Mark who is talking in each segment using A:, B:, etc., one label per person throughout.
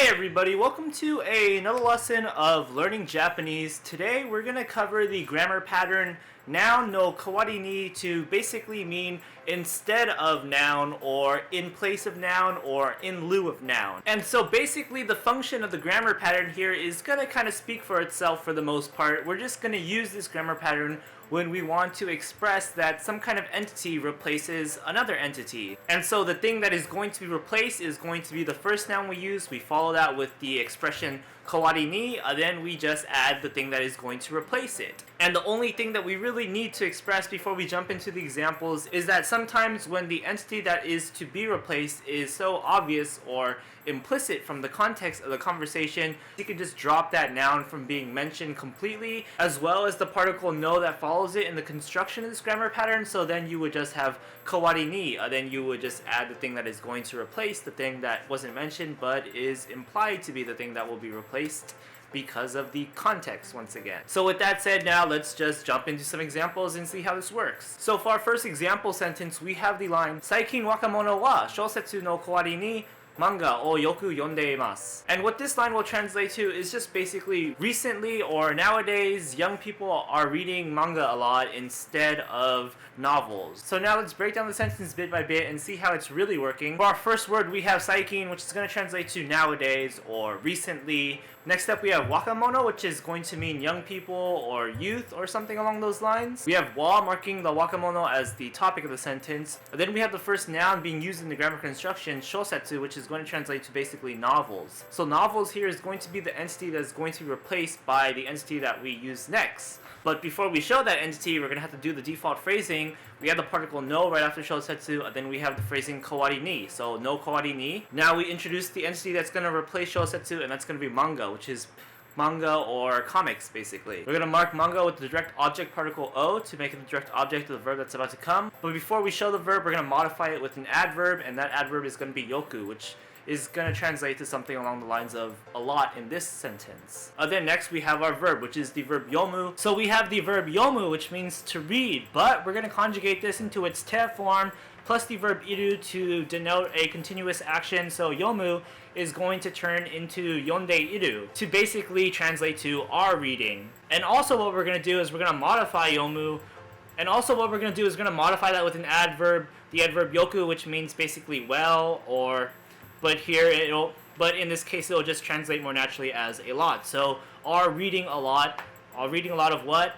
A: Hey everybody, welcome to another lesson of learning Japanese. Today we're going to cover the grammar pattern noun no kawari ni to basically mean instead of noun or in place of noun or in lieu of noun. And so basically the function of the grammar pattern here is going to kind of speak for itself for the most part. We're just going to use this grammar pattern when we want to express that some kind of entity replaces another entity. And so the thing that is going to be replaced is going to be the first noun we use. We follow that with the expression kawari ni, then we just add the thing that is going to replace it. And the only thing that we really need to express before we jump into the examples is that sometimes when the entity that is to be replaced is so obvious or implicit from the context of the conversation, you can just drop that noun from being mentioned completely, as well as the particle no that follows it in the construction of this grammar pattern. So then you would just have kawari ni, then you would just add the thing that is going to replace the thing that wasn't mentioned but is implied to be the thing that will be replaced because of the context once again. So with that said, now let's just jump into some examples and see how this works. So for our first example sentence, we have the line Saikin wakamono wa shousetsu no kawari ni mangaをよく読んでいます. And what this line will translate to is just basically recently or nowadays young people are reading manga a lot instead of novels. So now let's break down the sentence bit by bit and see how it's really working. For our first word we have Saikin, which is going to translate to nowadays or recently. Next up we have wakamono, which is going to mean young people or youth or something along those lines. We have wa marking the wakamono as the topic of the sentence. And then we have the first noun being used in the grammar construction, shousetsu, which is going to translate to basically novels. So novels here is going to be the entity that is going to be replaced by the entity that we use next. But before we show that entity, we're going to have to do the default phrasing. We have the particle no right after shousetsu, and then we have the phrasing kawari ni. So no kawari ni. Now we introduce the entity that's going to replace shousetsu, and that's going to be manga, which is manga or comics basically. We're going to mark manga with the direct object particle o to make it the direct object of the verb that's about to come. But before we show the verb, we're going to modify it with an adverb, and that adverb is going to be yoku, which is going to translate to something along the lines of a lot in this sentence. Then next we have our verb, which is the verb yomu. So we have the verb yomu, which means to read, but we're going to conjugate this into its te form plus the verb iru to denote a continuous action. So yomu is going to turn into yonde iru to basically translate to are reading. And also what we're going to do is we're going to modify yomu. And also what we're going to do is we're going to modify that with an adverb, the adverb yoku, which means basically well or but in this case it'll just translate more naturally as a lot. So are reading a lot. Are reading a lot of what?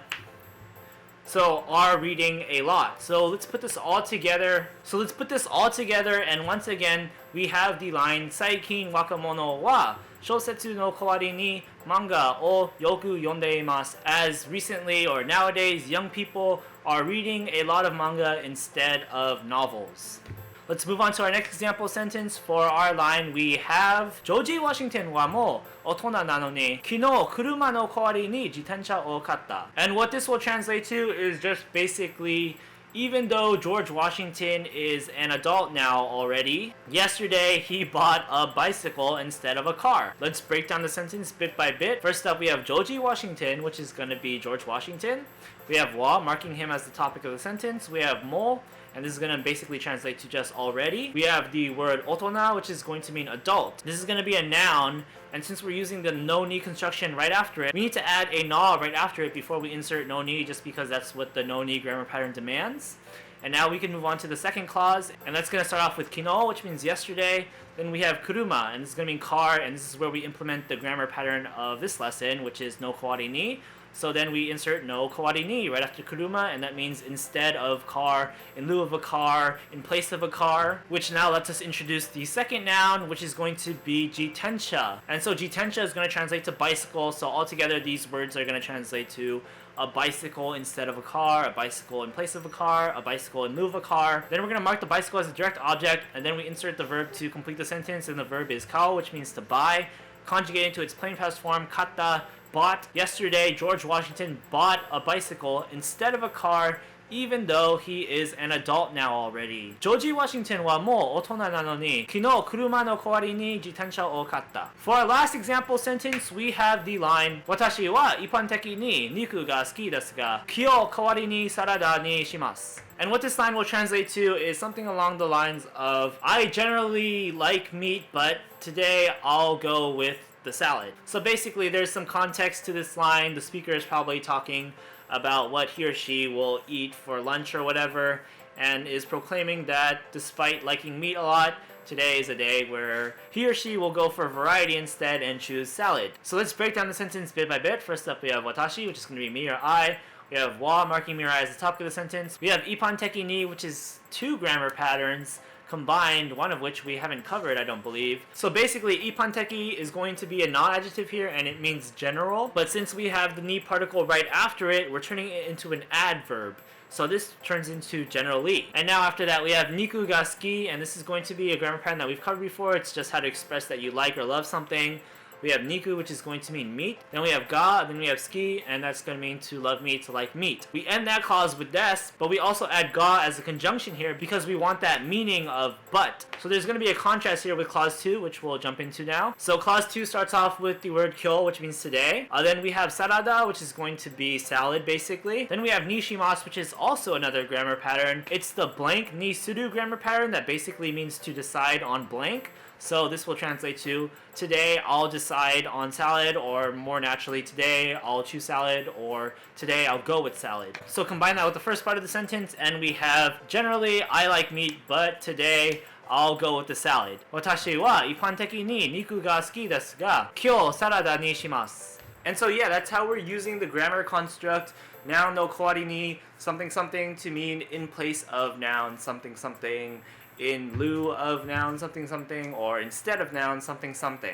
A: So are reading a lot. So let's put this all together. And once again we have the line Saikin wakamono wa shousetsu no kawari ni manga o yoku yonde imasu. As recently or nowadays young people are reading a lot of manga instead of novels. Let's move on to our next example sentence. For our line, we have George Washington wa mo otona na no ni kinou kuruma no kawari ni jitensha o katta. And what this will translate to is just basically, even though George Washington is an adult now already, yesterday he bought a bicycle instead of a car. Let's break down the sentence bit by bit. First up, we have George Washington, which is going to be George Washington. We have wa, marking him as the topic of the sentence. We have mo, and this is going to basically translate to just already. We have the word otona, which is going to mean adult. This is going to be a noun, and since we're using the no ni construction right after it, we need to add a na right after it before we insert no ni, just because that's what the no ni grammar pattern demands. And now we can move on to the second clause, and that's going to start off with kinou, which means yesterday. Then we have kuruma, and this is going to mean car, and this is where we implement the grammar pattern of this lesson, which is no kawari ni. So then we insert no kawari ni right after kuruma, and that means instead of car, in lieu of a car, in place of a car, which now lets us introduce the second noun, which is going to be jitensha. And so jitensha is going to translate to bicycle, so altogether these words are going to translate to a bicycle instead of a car, a bicycle in place of a car, a bicycle in lieu of a car. Then we're going to mark the bicycle as a direct object, and then we insert the verb to complete the sentence, and the verb is kao, which means to buy, conjugated to its plain past form, katta, bought. Yesterday, George Washington bought a bicycle instead of a car, even though he is an adult now already. ジョージワシントンはもう大人なのに、昨日車の代わりに自転車を買った。For our last example sentence, we have the line 私は一般的に肉が好きですが、今日代わりにサラダにします。And what this line will translate to is something along the lines of, I generally like meat, but today I'll go with the salad. So basically there's some context to this line. The speaker is probably talking about what he or she will eat for lunch or whatever, and is proclaiming that despite liking meat a lot, today is a day where he or she will go for variety instead and choose salad. So let's break down the sentence bit by bit. First up we have watashi, which is going to be me or I. We have wa, marking me or I as the topic of the sentence. We have ippanteki ni, which is two grammar patterns combined, one of which we haven't covered, I don't believe. So basically, ippanteki is going to be a non-adjective here, and it means general. But since we have the ni particle right after it, we're turning it into an adverb. So this turns into generally. And now after that, we have niku ga suki, and this is going to be a grammar pattern that we've covered before. It's just how to express that you like or love something. We have niku, which is going to mean meat. Then we have ga, then we have suki, and that's going to mean to love meat, to like meat. We end that clause with des, but we also add ga as a conjunction here because we want that meaning of but. So there's going to be a contrast here with clause 2, which we'll jump into now. So clause 2 starts off with the word kyou, which means today. Then we have sarada, which is going to be salad, basically. Then we have ni shimasu, which is also another grammar pattern. It's the blank ni suru grammar pattern that basically means to decide on blank. So this will translate to, today I'll decide on salad, or more naturally, today I'll choose salad, or today I'll go with salad. So combine that with the first part of the sentence, and we have, generally, I like meat, but today I'll go with the salad. Watashi wa ippanteki ni niku ga suki desu ga, kyou sarada ni shimasu. And so yeah, that's how we're using the grammar construct noun no kawari ni something something to mean in place of noun something something, in lieu of noun something something, or instead of noun something something.